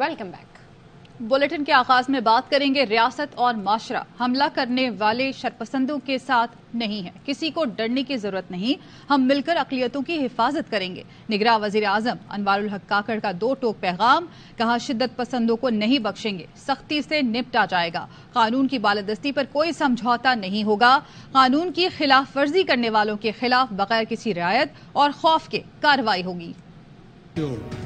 Welcome back. Bulletin کے آغاز میں بات کریں گے ریاست اور معاشرہ حملہ کرنے والے شرپسندوں کے ساتھ نہیں ہے، کسی کو ڈرنے کی ضرورت نہیں، ہم مل کر اقلیتوں کی حفاظت کریں گے۔ نگراں وزیر اعظم انوار الحق کاکڑ کا 2 ٹوک پیغام، کہا شدت پسندوں کو نہیں بخشیں گے، سختی سے نپٹا جائے گا، قانون کی بالادستی پر کوئی سمجھوتا نہیں ہوگا، قانون کی خلاف ورزی کرنے والوں کے خلاف بغیر کسی رعایت اور خوف کے کارروائی ہوگی۔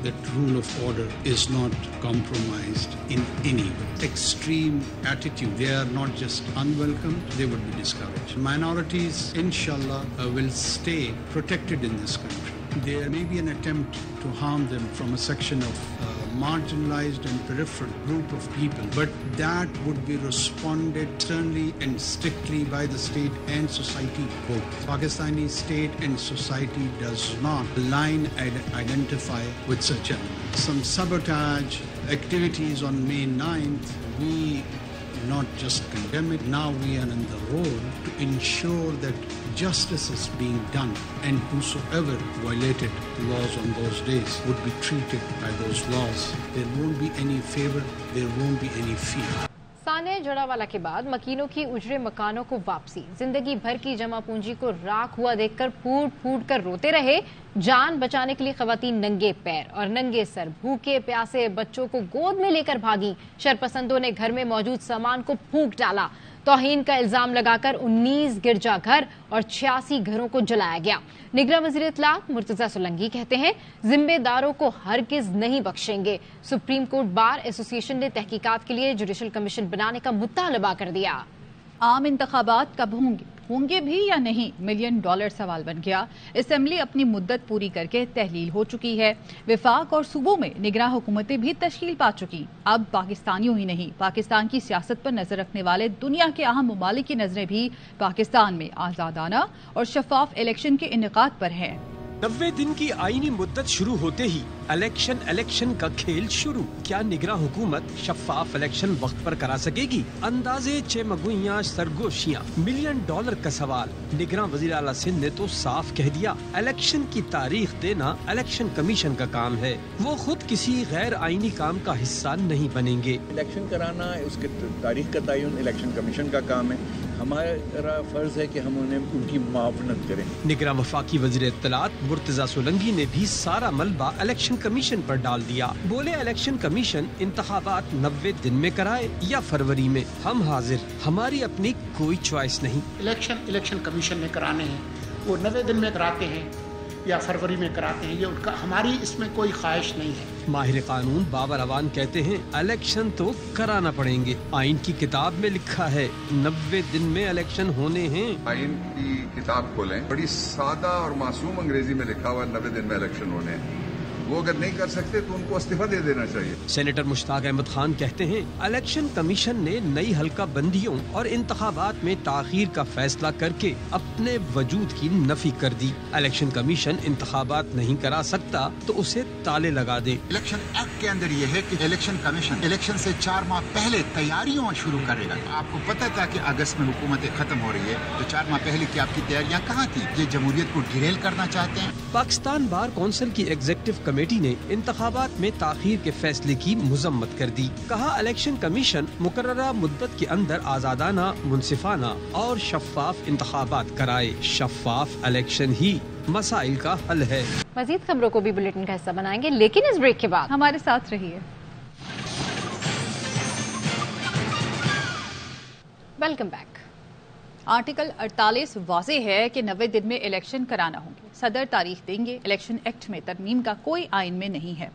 That rule of order is not compromised in any way. Extreme attitude, they are not just unwelcome, they would be discouraged. Minorities, inshallah, will stay protected in this country. There may be an attempt to harm them from a section of marginalized and peripheral group of people, but that would be responded sternly and strictly by the state and society both. Pakistani state and society does not align and identify with such elements. Some sabotage activities on May 9th, we not just condemn it, now we are in the role to ensure that justice is being done, and whosoever violated laws on those days would be treated by those laws. There won't be any favor, there won't be any fear. سانحہ جڑاوالا کے بعد مکینوں کی اجڑے مکانوں کو واپسی، زندگی بھر کی جمع پونجی کو راکھ ہوا دیکھ کر پھوٹ پھوٹ کر روتے رہے، جان بچانے کے لیے خواتین ننگے پیر اور ننگے سر بھوکے پیاسے بچوں کو گود میں لے کر بھاگی، شرپسندوں نے گھر میں موجود سامان کو پھونک ڈالا، توہین کا الزام لگا کر 19 گرجا گھر اور 86 گھروں کو جلایا گیا۔ نگراں وزیر اطلاعات مرتضی سولنگی کہتے ہیں ذمہ داروں کو ہرگز نہیں بخشیں گے۔ سپریم کورٹ بار ایسوسی ایشن نے تحقیقات کے لیے جوڈیشل کمیشن بنانے کا مطالبہ کر دیا۔ عام انتخابات کب ہوں گے بھی یا نہیں، $1 ملین سوال بن گیا۔ اسمبلی اپنی مدت پوری کر کے تحلیل ہو چکی ہے، وفاق اور صوبوں میں نگراں حکومتیں بھی تشکیل پا چکی۔ اب پاکستانیوں ہی نہیں، پاکستان کی سیاست پر نظر رکھنے والے دنیا کے اہم ممالک کی نظریں بھی پاکستان میں آزادانہ اور شفاف الیکشن کے انعقاد پر ہیں۔ 90 دن کی آئینی مدت شروع ہوتے ہی الیکشن کا کھیل شروع۔ کیا نگراں حکومت شفاف الیکشن وقت پر کرا سکے گی؟ اندازے چمگوئیاں سرگوشیاں، $1 ملین کا سوال۔ نگراں وزیر اعلیٰ سندھ نے تو صاف کہہ دیا الیکشن کی تاریخ دینا الیکشن کمیشن کا کام ہے، وہ خود کسی غیر آئینی کام کا حصہ نہیں بنیں گے۔ الیکشن کرانا، اس کے تاریخ کا تعین الیکشن کمیشن کا کام ہے، ہمارا فرض ہے کہ ہم انہیں ان کی معاونت کریں۔ نگراں وفاقی وزیر اطلاعات مرتضی سولنگی نے بھی سارا ملبہ الیکشن کمیشن پر ڈال دیا، بولے الیکشن کمیشن انتخابات 90 دن میں کرائے یا فروری میں، ہم حاضر، ہماری اپنی کوئی چوائس نہیں۔ الیکشن کمیشن نے کرانے ہیں، وہ 90 دن میں کراتے ہیں یا فروری میں کراتے ہیں، یہ ان کا، ہماری اس میں کوئی خواہش نہیں ہے۔ ماہر قانون بابر اوان کہتے ہیں الیکشن تو کرانا پڑیں گے، آئین کی کتاب میں لکھا ہے 90 دن میں الیکشن ہونے ہیں۔ آئین کی کتاب کھولیں، بڑی سادہ اور معصوم انگریزی میں لکھا ہوا ہے 90 دن میں الیکشن ہونے ہیں، وہ اگر نہیں کر سکتے تو ان کو استعفیٰ دے دینا چاہیے۔ سینیٹر مشتاق احمد خان کہتے ہیں الیکشن کمیشن نے نئی حلقہ بندیوں اور انتخابات میں تاخیر کا فیصلہ کر کے اپنے وجود کی نفی کر دی۔ الیکشن کمیشن انتخابات نہیں کرا سکتا تو اسے تالے لگا دے۔ الیکشن ایکٹ کے اندر یہ ہے کہ الیکشن کمیشن الیکشن سے 4 ماہ پہلے تیاریوں شروع کرے گا۔ آپ کو پتہ تھا کہ اگست میں حکومتیں ختم ہو رہی ہے، تو 4 ماہ پہلے کی آپ کی تیاریاں کہاں تھی؟ یہ جمہوریت کو ڈیریل کرنا چاہتے ہیں۔ پاکستان بار کونسل کی ایگزیکٹو کمیٹی نے انتخابات میں تاخیر کے فیصلے کی مذمت کر دی، کہا الیکشن کمیشن مقررہ مدت کے اندر آزادانہ، منصفانہ اور شفاف انتخابات کرائے، شفاف الیکشن ہی مسائل کا حل ہے۔ مزید خبروں کو بھی بلیٹن کا حصہ بنائیں گے، لیکن اس بریک کے بعد ہمارے ساتھ رہیے۔ Welcome back. آرٹیکل 48 واضح ہے کہ 90 دن میں الیکشن کرانا ہوں گے، صدر تاریخ دیں گے۔ الیکشن ایکٹ میں ترمیم کا کوئی آئین میں نہیں ہے،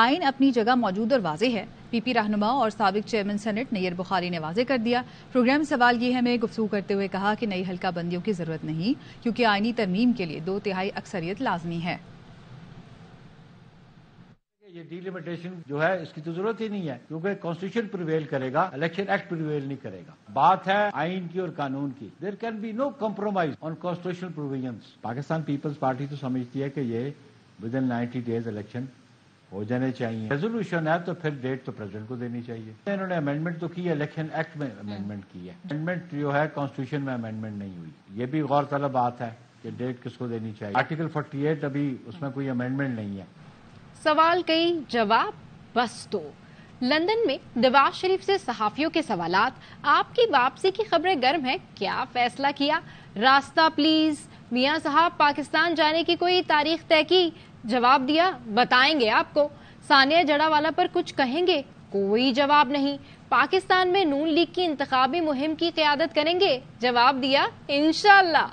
آئین اپنی جگہ موجود اور واضح ہے۔ پی پی رہنما اور سابق چیئرمین سینٹ نیر بخاری نے واضح کر دیا۔ پروگرام سوال یہ ہے میں گفتگو کرتے ہوئے کہا کہ نئی حلقہ بندیوں کی ضرورت نہیں، کیونکہ آئینی ترمیم کے لیے 2/3 اکثریت لازمی ہے۔ یہ ڈیلیمیٹیشن جو ہے اس کی تو ضرورت ہی نہیں ہے، کیونکہ کانسٹیٹیوشن پریویل کرے گا، الیکشن ایکٹ پریویل نہیں کرے گا۔ بات ہے آئین کی اور قانون کی۔ There can be no compromise on constitutional provisions. Pakistan Peoples Party تو سمجھتی ہے کہ یہ ود ان 90 days الیکشن ہو جانے چاہیے۔ ریزولوشن ہے تو پھر ڈیٹ تو پریزیڈنٹ کو دینی چاہیے۔ انہوں نے امینڈمنٹ تو کی ہے، الیکشن ایکٹ میں امینڈمنٹ کی ہے، امینڈمنٹ جو ہے کانسٹیٹیوشن میں امینڈمنٹ نہیں ہوئی۔ یہ بھی غور طلب بات ہے کہ ڈیٹ کس کو دینی چاہیے۔ آرٹیکل 48 ابھی اس میں کوئی امینڈمنٹ نہیں ہے۔ سوال کئی جواب बस तो। लंदन में नवाज शरीफ से सहाफियों के सवालात, आपकी वापसी की खबरें गर्म हैं, क्या फैसला किया? रास्ता प्लीज, मियां साहब पाकिस्तान जाने की कोई तारीख तय की? जवाब दिया, बताएंगे आपको। सानिया जड़ावाला पर कुछ कहेंगे? कोई जवाब नहीं। पाकिस्तान में नून लीग की इंतखाबी मुहिम की क़यादत करेंगे? जवाब दिया, इंशाअल्लाह।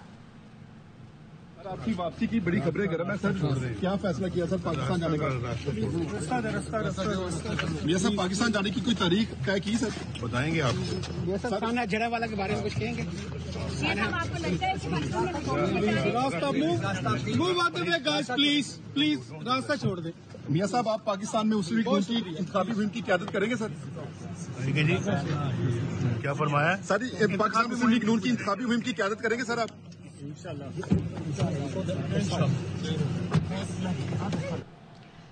आपकी वापसी की बड़ी खबरें गर्म है सर, क्या फैसला किया सर पाकिस्तान जाने का? ये सब पाकिस्तान जाने की कोई तारीख तय की सर? बताएंगे आप। ये सब सानिया जड़ावाला के बारे में कुछ कहेंगे? प्लीज रास्ता छोड़ दे। मियां साहब, आप पाकिस्तान में मुस्लिम लीग नून की इंतखाबी मुहिम की क़यादत करेंगे सर? ठीक है जी, क्या फरमाया सर? पाकिस्तान मुस्लिम लीग नून की इंतखाबी मुहिम की क़यादत करेंगे सर आप?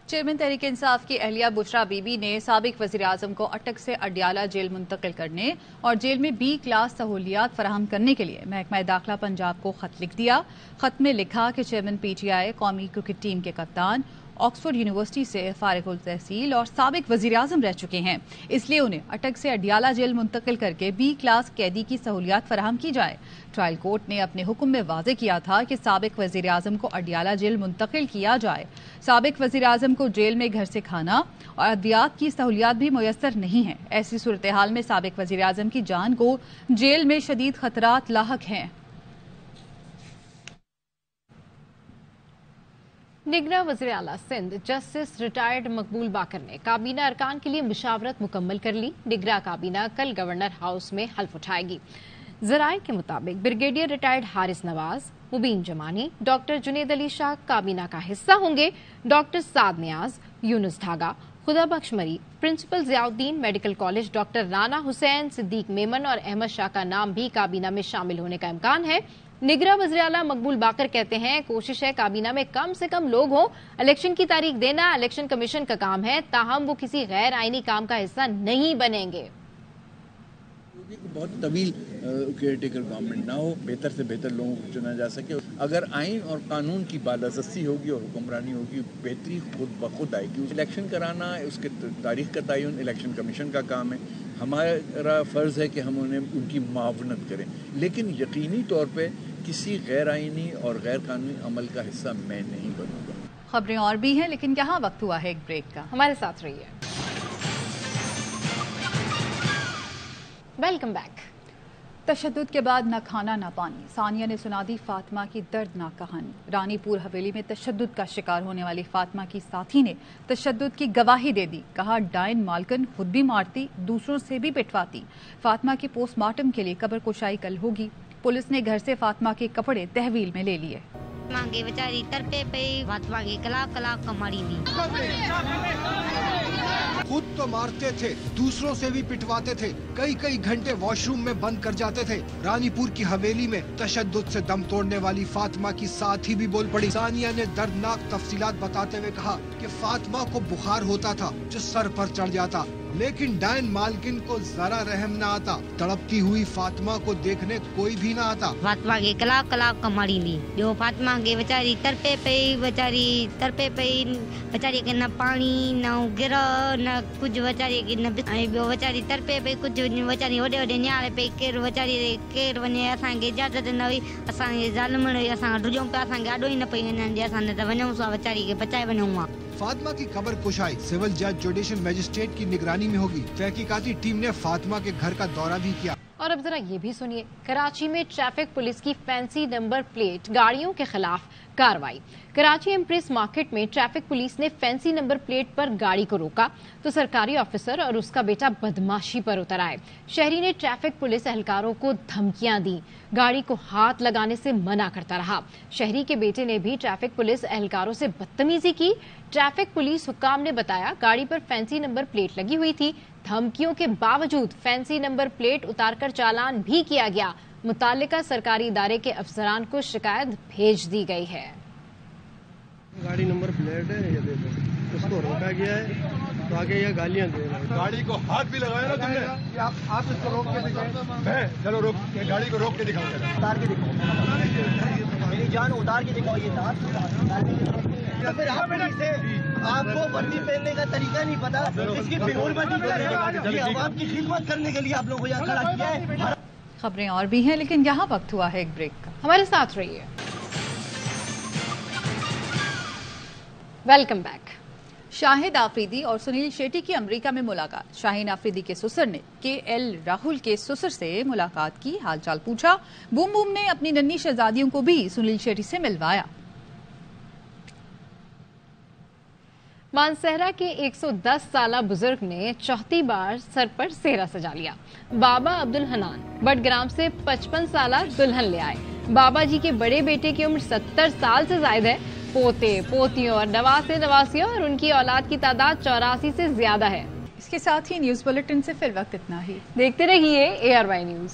चेयरमैन तहरीक इंसाफ की अहलिया बुशरा बीबी ने साबिक वज़ीर-ए-आज़म को अटक से अडियाला जेल मुंतकिल करने और जेल में B क्लास सहूलियात फराहम करने के लिए महकमा दाखिला पंजाब को खत लिख दिया। खत में लिखा कि चेयरमैन PTI कौमी क्रिकेट टीम के कप्तान ऑक्सफोर्ड यूनिवर्सिटी से फारिगुल तहसील और साबिक वज़ीर-ए-आज़म रह चुके हैं, इसलिए उन्हें अटक से अडियाला जेल मुंतकिल करके B क्लास कैदी की सहूलियात फराहम की जाए। ट्रायल कोर्ट ने अपने हुक्म में वाज़े किया था कि साबिक वज़ीर-ए-आज़म को अडियाला जेल मुंतकिल किया जाए। साबिक वज़ीर-ए-आज़म को जेल में घर से खाना और अद्वियात की सहूलियात भी मुयस्सर नहीं है। ऐसी सूरत हाल में साबिक वज़ीर-ए-आज़म की जान को जेल में शदीद खतरात लाहक हैं। निगरां वज़ीर आला सिंध जस्टिस रिटायर्ड मकबूल बाकर ने काबीना अरकान के लिए मुशावरत मुकम्मल कर ली। निगरां काबीना कल गवर्नर हाउस में हल्फ उठाएगी। ज़राए के मुताबिक ब्रिगेडियर रिटायर्ड हारिस नवाज, मुबीन जमानी, डॉक्टर जुनेद अली शाह काबीना का हिस्सा होंगे। डॉक्टर साद नियाज, Yunus ढागा, Khuda Bakhsh Mari, principal Ziauddin Medical College, doctor Rana Hussain, Siddique Memon और अहमद शाह का नाम भी काबीना में शामिल होने का इम्कान है। निगरां वज़ीर आला मकबूल बाकर कहते हैं, कोशिश है काबीना में कम से कम लोग हों। इलेक्शन की तारीख देना इलेक्शन कमीशन का काम है, ताहम वो किसी गैर आईनी काम का हिस्सा नहीं बनेंगे। बहुत तवील केयरटेकर गवर्नमेंट ना हो, बेहतर से बेहतर लोगों को चुना जा सके। अगर आइन और कानून की बालादस्ती होगी और हुक्मरानी होगी, बेहतरी खुद ब खुद आएगी। इलेक्शन कराना, उसके तारीख का तयन इलेक्शन कमीशन का काम है। हमारा फ़र्ज़ है कि हम उन्हें उनकी मुआवनत करें, लेकिन यकीनी तौर पर किसी गैर आइनी और गैर कानूनी अमल का हिस्सा मैं नहीं बनूंगा। खबरें और भी हैं, लेकिन यहाँ वक्त हुआ है एक ब्रेक का। हमारे साथ रहिए। Welcome back. तशद्दुद के बाद न खाना न पानी, सानिया ने सुना दी फातिमा की दर्दनाक कहानी। रानीपुर हवेली में तशद्दुद का शिकार होने वाली फातिमा की साथी ने तशद्दुद की गवाही दे दी। कहा, डायन मालकन खुद भी मारती, दूसरों से भी पिटवाती। फातिमा के पोस्टमार्टम के लिए कब्र कुशाई कल होगी। पुलिस ने घर से फातिमा के कपड़े तहवील में ले लिए। मांगे बेचारी तरपे पे, फातिमा की कलाक कलाक कमारी दी। खुद तो मारते थे, दूसरों से भी पिटवाते थे, कई कई घंटे वॉशरूम में बंद कर जाते थे। रानीपुर की हवेली में तशद्दुद से दम तोड़ने वाली फातिमा की साथी भी बोल पड़ी। सानिया ने दर्दनाक तफसीलात बताते हुए कहा कि फातिमा को बुखार होता था जो सर पर चढ़ जाता, लेकिन डायन मालकिन को जरा रहम न आता। तड़पती हुई फातिमा को देखने कोई भी न आता। फातिमा के कलाक कलाक कमारी दी। जो फातिमा के बेचारी तरपे पे, बेचारी के न पानी न गिर न कुछ, बेचारी के न बेचारी तरपे पे, कुछ बेचारी वॾे वॾे न्यारे पे, केर बेचारी केर वञे, असांखे इजाज़त न हुई, असांखे ज़ालिम हुई, असां ॾुजूं पिया, असांखे ॾाढो ई न पई वञण ॾे, असां न त वञूं था बेचारी के बचाए वञूं। फातिमा की कब्र कुशाई सिविल जज जुडिशल मजिस्ट्रेट की निगरानी में होगी। तहकीकाती टीम ने फातिमा के घर का दौरा भी किया। और अब जरा ये भी सुनिए, कराची में ट्रैफिक पुलिस की फैंसी नंबर प्लेट गाड़ियों के खिलाफ कार्रवाई। कराची एम्प्रेस मार्केट में ट्रैफिक पुलिस ने फैंसी नंबर प्लेट पर गाड़ी को रोका तो सरकारी ऑफिसर और उसका बेटा बदमाशी पर उतर आए। शहरी ने ट्रैफिक पुलिस एहलकारों को धमकियां दी, गाड़ी को हाथ लगाने से मना करता रहा। शहरी के बेटे ने भी ट्रैफिक पुलिस एहलकारों से बदतमीजी की। ट्रैफिक पुलिस हुक्काम ने बताया, गाड़ी पर फैंसी नंबर प्लेट लगी हुई थी। धमकियों के बावजूद फैंसी नंबर प्लेट उतारकर चालान भी किया गया। मुतालिका सरकारी इदारे के अफसरान को शिकायत भेज दी गई है। गाड़ी नंबर प्लेट है, ये देखो, उसको रोका गया है तो आगे ये गालियां दे रहे हैं। गाड़ी को हाथ भी लगाया ना तुमने? आप इसको रोक के दिखाओ। चलो रोक, गाड़ी को रोक के दिखाओ, उतार के दिखाओ, मेरी जान उतार के दिखाओ। ये फिर आपको वर्दी पहनने का तरीका नहीं पता, इसकी बेहुरमती कर रहे हैं। ये अवाम की खिदमत करने के लिए आप लोगों को यहाँ खड़ा किया है। खबरें और भी हैं, लेकिन यहाँ वक्त हुआ है एक ब्रेक का। हमारे साथ रहिए। Welcome back. शाहिद आफरीदी और सुनील शेट्टी की अमेरिका में मुलाकात। शाहीन आफरीदी के ससुर ने KL राहुल के ससुर से मुलाकात की, हालचाल पूछा। बूम बूम ने अपनी नन्ही शहजादियों को भी सुनील शेट्टी से मिलवाया। मानसहरा के 110 साला बुजुर्ग ने चौथी बार सर पर सेहरा सजा लिया। बाबा अब्दुल हनान बडग्राम से 55 साला दुल्हन ले आए। बाबा जी के बड़े बेटे की उम्र 70 साल से ज्यादा है। पोते पोतियों और नवासे नवासियों और उनकी औलाद की तादाद 84 से ज्यादा है। इसके साथ ही न्यूज बुलेटिन से फिर वक्त इतना ही। देखते रहिए ARY न्यूज।